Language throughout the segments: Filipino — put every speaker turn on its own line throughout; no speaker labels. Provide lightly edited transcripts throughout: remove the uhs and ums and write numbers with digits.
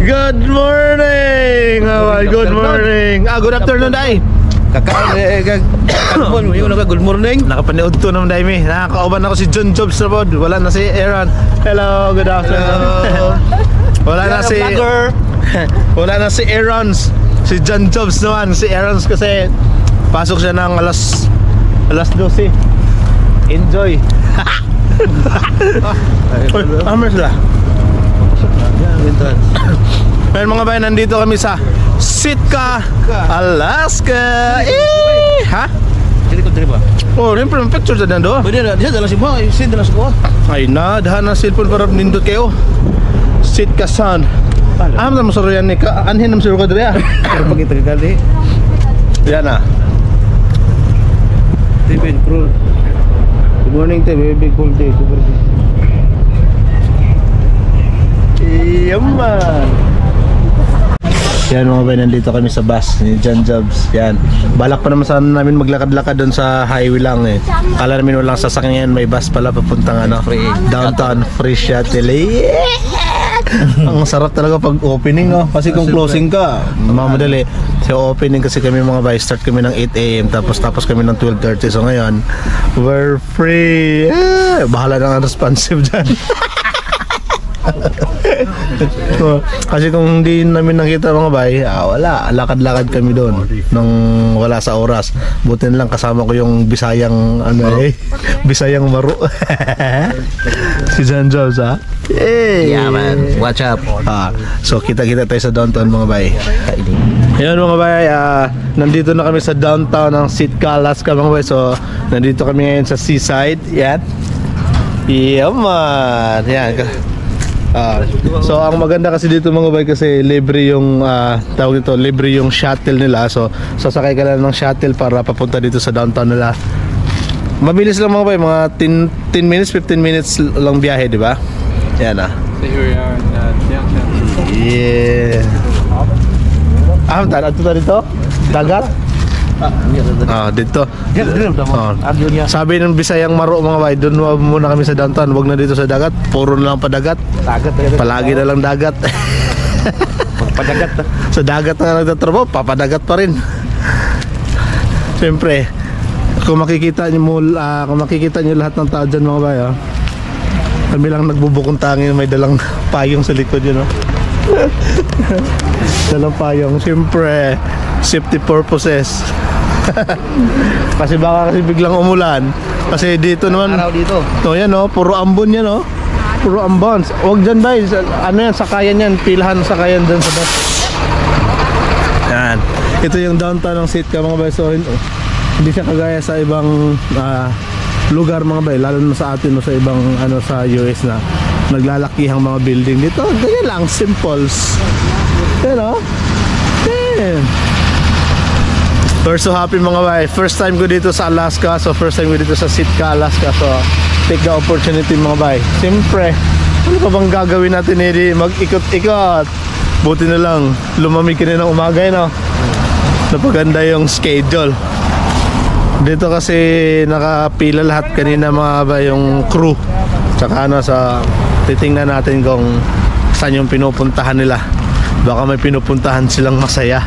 Good morning! Good morning! Good afternoon, Day!
Kakapon, yun na ka, good morning.
Nakapanood to naman, Day, mi. Nakakauban ako si John Jobs na pod. Wala na si Aaron. Hello, good afternoon. Wala na si... Wala na si Aaron's. Si John Jobs naman. Si Aaron's kasi pasok siya ng alas 12. Enjoy. Amers la. Ngayon mga bayan, nandito kami sa Sitka, Alaska. Ha?
Dili ba?
Oh, rin pa ng picture sa nando.
Pwede na, diyan dalang si mo, sin dalang ko.
Ay na, dahan ng cellphone para nindot kayo. Sitka Sun. Aham na masuro yan ni ka. Anhin na masuro ka dali ah.
Pero pagkita kagali.
Yan ah.
Steven Cruz. Good morning, te. Big cool day. Super day.
Yaman. Yan mga bay, nandito kami sa bus ni John Jobs. Yan. Balak pa naman sana namin maglakad-lakad doon sa highway lang eh. Kala namin walang sasakyan, may bus pala papuntang ano, downtown, free shuttle. Ang sarap talaga pag opening, no? Kasi kung closing ka, mamadali. So opening kasi kami mga bay, start kami ng 8 AM tapos kami ng 12:30. So ngayon, we're free. Bahala na ang responsive dyan. So, kasi kung hindi namin nakita mga bay, wala, lakad-lakad kami doon nang wala sa oras. Buti na lang kasama ko yung Bisayang Bisayang Maro. Si John Jobs, ha?
Yeah man, watch up.
So kita-kita tayo sa downtown mga bay. Ayan mga bay, nandito na kami sa downtown ng Sitka, Alaska mga bay. So nandito kami ngayon sa seaside. Yan. Man. Yan. So ang maganda kasi dito mga bay, kasi libre yung tawag dito, libre yung shuttle nila. So sasakay ka lang ng shuttle para papunta dito sa downtown nila. Mabilis lang mga bay, mga 10 minutes, 15 minutes lang biyahe, di ba? Yan ah.
So here we are in downtown.
Yeah. Dito dito? Dagat? Dito. Sabi ng Bisayang Maro mga bay, doon muna kami sa downtown, wag na dito sa dagat. Puro na lang padagat. Palagi na lang dagat.
Padagat na.
Sa dagat na nagtatrabaho, papadagat pa rin. Siyempre, kung makikita niyo lahat ng tao dyan mga bay, kami lang nagbubukong tangi, may dalang payong sa likod yun, no? Dalang payong, siyempre safety purposes. Kasi baka biglang umulan. Kasi dito naman
araw dito.
Yan no, puro ambon yan no. Puro ambon. Huwag dyan bay, ano yan, sakayan yan, pilahan sakayan dyan sa bus. Yan. Ito yung downtown ng Sitka mga bay. So hindi siya kagaya sa ibang lugar mga bay, lalo na sa atin o sa ibang sa US na naglalakihang mga building. Dito ganyan lang, simples. Yan o. We're so happy mga bay. First time ko dito sa Alaska. So first time ko dito sa Sitka, Alaska. So take the opportunity mga bay. Siyempre, ano pa bang gagawin natin, hindi mag-ikot-ikot. Buti na lang lumamig ka na ng umaga, no? Napaganda yung schedule. Dito kasi nakapila lahat kanina mga bay, yung crew. Tsaka sa titingnan natin kung saan yung pinupuntahan nila. Baka may pinupuntahan silang masaya.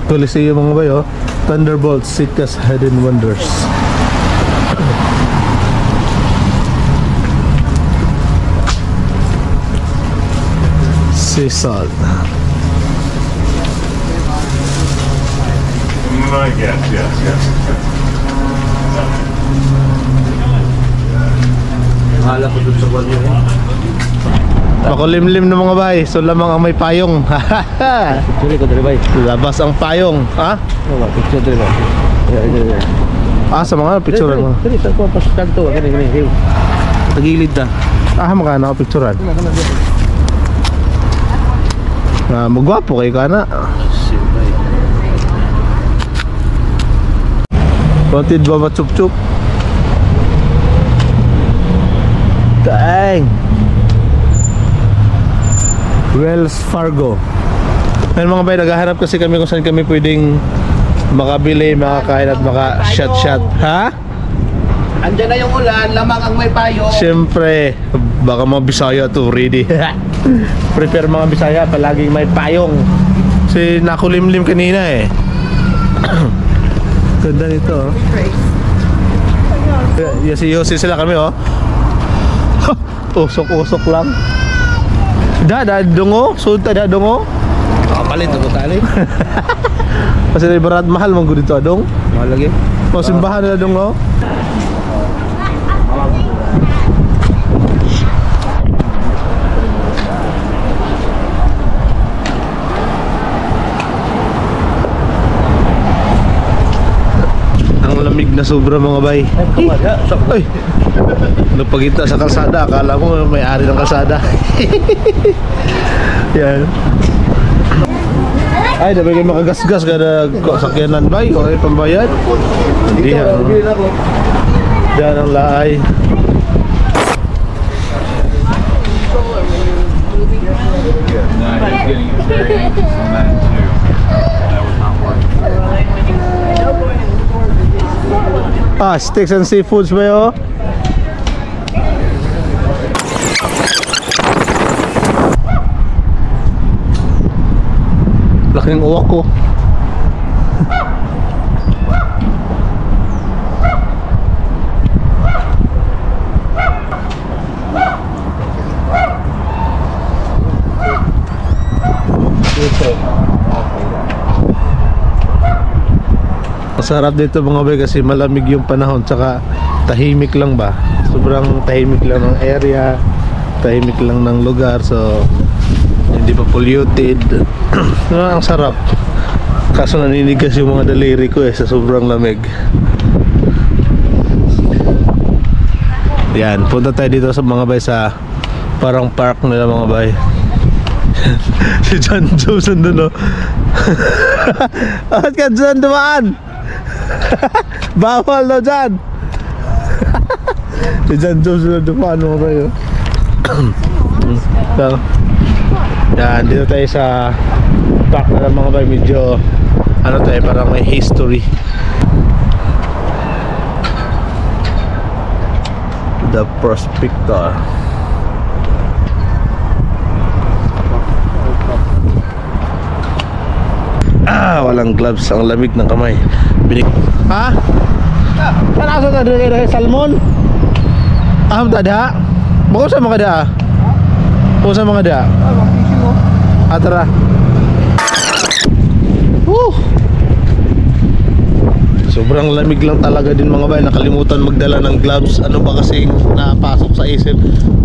Coliseum mga bay, Thunderbolt, Sitka's Hidden Wonders. Sea salt. Yes.
Hala ko dun sa walyo.
Makulimlim na mga bay, so lamang ang may payong.
Dili ko dili bay.
Labas ang payong, ha?
Picture dili bay.
Sa mga picture mo.
Dili sa ko pas kanto gani. Tagilid ta.
Magana ako picturean. Magwapo kay kana. Kontid ba matsup-tsup? Dang. Wells Fargo. Ngayon mga bay, naghahanap kasi kami kung saan kami pwedeng makabili, makakain at maka-shot-shot. Ha?
Andyan na yung ulan, lamang ang may payo.
Siyempre, baka mga Bisaya to ready. Prepare mga Bisaya, palaging may payong. Kasi nakulimlim kanina eh. Ganda nito oh. Yasi sila kami oh. Usok-usok lang. Da dungo, sunta da dungo.
Palit ako tali.
Kasi berat mahal mong dito adong.
Mahal lagi.
Mau simbahan nila dungo. Ang lamig na sobra mga bay. Ay, napagita sa kalsada. Akala mo may-ari ng kalsada. Yan. Ay, dapat kayo makagasgas kada sakyanan bay. O ay pambayad. Hindi yan. Diyan ang laay.
No, he's getting his bearings on that too. That was not working.
Ah, steaks and seafoods ba yun? Laking uwak ko. Masarap dito mga bay kasi malamig yung panahon, tsaka tahimik lang ba. Sobrang tahimik lang ng area, tahimik lang ng lugar, so hindi pa polluted. Ang sarap. Kaso naninigas yung mga daliri ko sa sobrang lamig. Yan, punta tayo dito sa mga bay sa parang park nila mga bay. Si John Jobs nandun oh. Bakit ka dyan dumaan? Bawal daw dyan. Si John Jobs nandun dumaan mga bay oh. So, yan, dito tayo sa park na ng mga bay. Medyo ano tayo, parang may history. The Prospector. Ah, walang gloves, ang lamig ng kamay. Ha? Saan asa ta dito salmon? Aham tada. Bako sa mga da. Bako sa mga da. Atara. Sobrang lamig lang talaga din mga bay. Nakalimutan magdala ng gloves. Ano ba kasi napasok sa isip?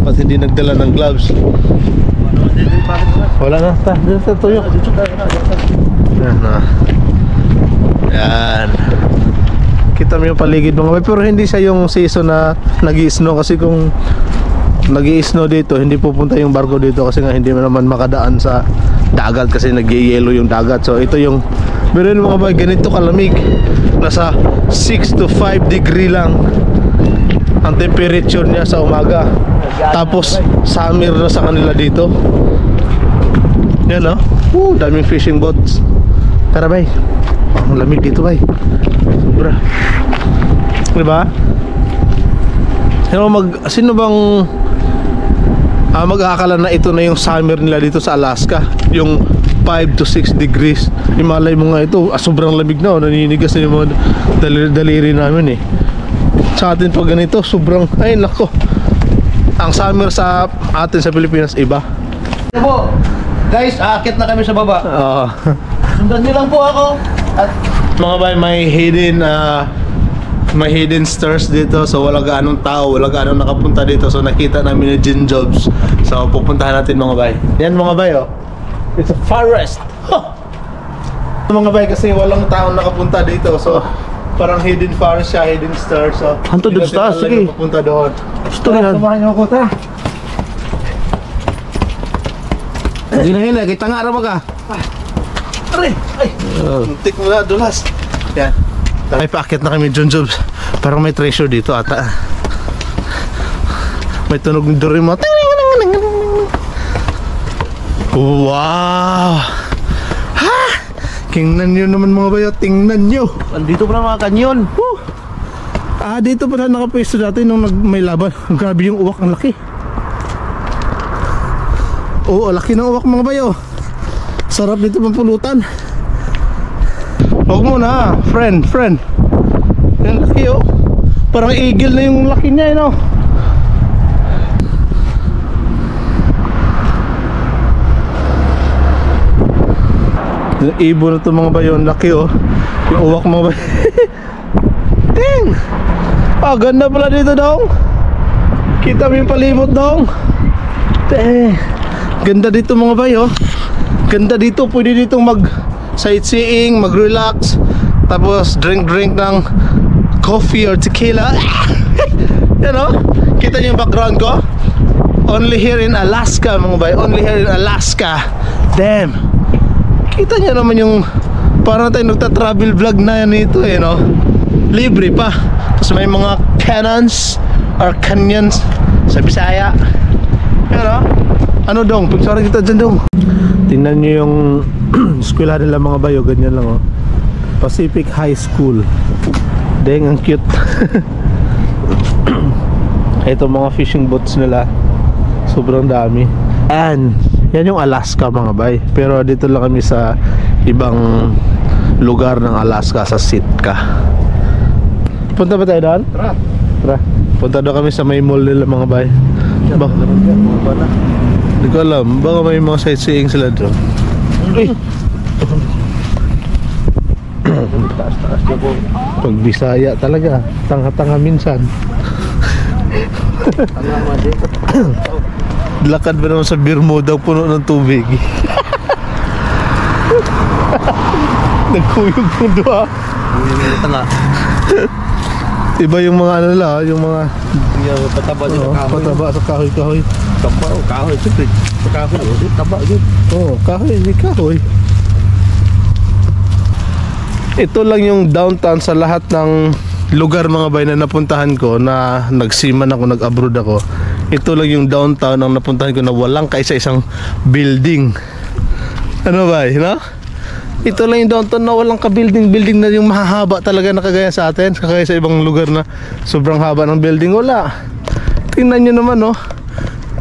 Ba't hindi nagdala ng gloves? Wala na. Dito tuyo. Yan na. Yan. Kita mo yung paligid mga bay. Pero hindi siya yung season na nag-i-snow. Kasi kung nag-i-snow dito, hindi pupunta yung barko dito. Kasi nga hindi naman makadaan sa dagat. Kasi nag-yellow yung dagat. So ito yung meron mga bay, ganito kalamig. Nasa 6 to 5 degree lang ang temperature niya sa umaga. Tapos summer na sa kanila dito. Yan oh. Daming fishing boats. Tara bay. Ang lamig dito bay. Sobra. Diba? Sino bang mag-aakala na ito na yung summer nila dito sa Alaska? Yung 5 to 6 degrees. Imalay mo nga ito, sobrang lamig na. Naninigas na yung mga daliri namin eh. Sa atin pag ganito, sobrang, ay nako. Ang summer sa atin sa Pilipinas iba.
Po, guys, aakit na kami sa baba.
Oo.
Sundan niyo lang po ako. At
Mga bay, may hidden stairs dito. So wala gaanong tao, wala gaanong nakapunta dito. So nakita namin ni Jin Jobs. So pupuntahan natin mga bay. Yan mga bay oh. It's a forest. Mga bay, kasi walang taong nakapunta dito. So parang hidden forest siya, hidden stairs. So
Hanto doon sa taas, sige.
Pupunta doon.
gusto yan.
Samahan niyo ako ta.
Hila-hila, kita nga araw ka.
Aray! Ay! Muntik mo na, dulas. Yan. Ay, paakit na kami, John Jobs. Parang may treasure dito ata. May tunog ng Doraemon. Wow! Ha! Tingnan nyo naman mga bayo, tingnan nyo.
Andito pa na mga kanyon.
Dito pala nakapwesto dati nung may laban. Grabe yung uwak, ang laki. Oo, laki ng uwak mga bayo. Sarap dito pampulutan. Huwag mo na, friend. Yan laki oh. Parang eagle na yung laki niya, you know? Yung ibon na ito mga bayo, ang laki oh. Yung uwak mga bayo. Dang! Ganda pala dito dong. Kita mo yung palibot dong. Dang! Ganda dito mga bayo. Ganda dito, pwede ditong mag sightseeing, mag relax. Tapos drink ng coffee or tequila. You know? Kita niyo yung background ko? Only here in Alaska mga bayo. Only here in Alaska. Damn! Kita niyo naman yung parang tayo nagta-travel vlog na yan ito eh, no? Libre pa. Tapos may mga canyons or canyons sa Bisaya. You know? Ano dong? Pagsaran kita dyan dong. Tingnan nyo yung eskwelahan nila mga bayo. Ganyan lang oh. Pacific High School. Deng, ang cute. Ito mga fishing boats nila. Sobrang dami. And yan yung Alaska mga bay. Pero dito lang kami sa ibang lugar ng Alaska, sa Sitka. Punta ba tayo doon? Tara. Punta doon kami sa may mall nila mga bay. Hindi ko alam, baka may mga sightseeing sila doon.
Taas-taas niya po.
Pag Bisaya talaga, tanga-tanga minsan.
Tanga mo din.
Lakad ba naman sa Bermuda, puno ng tubig. Nagkuyog po doon.
Tanga.
Iba yung mga ano nila, yung mga
Pataba din ang kahoy.
pataba sa kahoy-kahoy.
Kahoy. Siyempre. Kahoy. Taba yun.
Kahoy. Ito lang yung downtown sa lahat ng lugar mga bay na napuntahan ko, na nagsiman ako, nag-abroad ako. Ito lang yung downtown ang napuntahan ko na walang kaisa-isang building. Ano ba, no? Ito lang yung downtown na walang ka-building na yung mahahaba talaga na kagaya sa atin, kagaya sa ibang lugar na sobrang haba ng building. Wala. Tingnan nyo naman, no?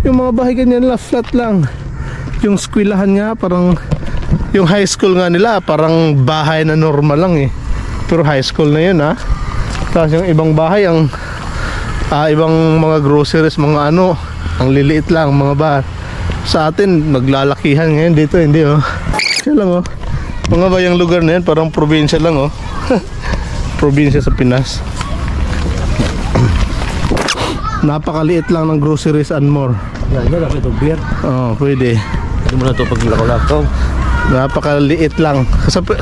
Yung mga bahay ganyan nila, flat lang. Yung eskwelahan nga, parang yung high school nga nila, parang bahay na normal lang eh. Pero high school na yun, ha? Tapos yung ibang bahay, ang ibang mga groceries, mga ano, ang liliit lang, mga bar. Sa atin, naglalakihan ngayon dito, hindi oh. Kaya lang oh. Mga bayang lugar na yan, parang probinsya lang oh. Probinsya sa Pinas. Napakaliit lang ng groceries and more.
Yan ako itong beer.
Oo, pwede.
Hindi mo na ito pag lakaw-lakaw.
Napakaliit lang.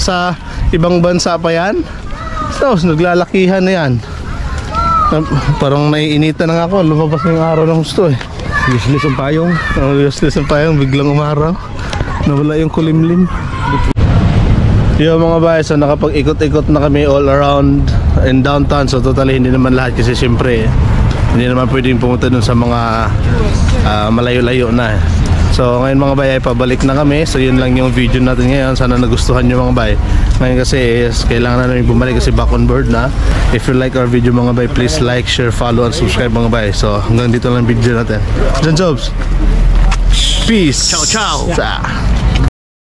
Sa ibang bansa pa yan. Tapos naglalakihan na yan. Parang naiinitan na nga ako. Lumabas na yung araw ng gusto eh.
Useless ang payong.
Useless ang payong. Biglang umaraw. Nawala yung kulimlim. Yo mga bay, so nakapag-ikot-ikot na kami all around in downtown. So totally hindi naman lahat kasi siyempre hindi naman pwedeng pumunta dun sa mga malayo-layo na. So ngayon mga bay ay pabalik na kami. So yun lang yung video natin ngayon. Sana nagustuhan nyo mga bay. Ngayon kasi kailangan na namin bumalik kasi back on board na. If you like our video mga bay, please like, share, follow, and subscribe mga bay. So hanggang dito lang video natin. John Jobs, peace.
Ciao, ciao.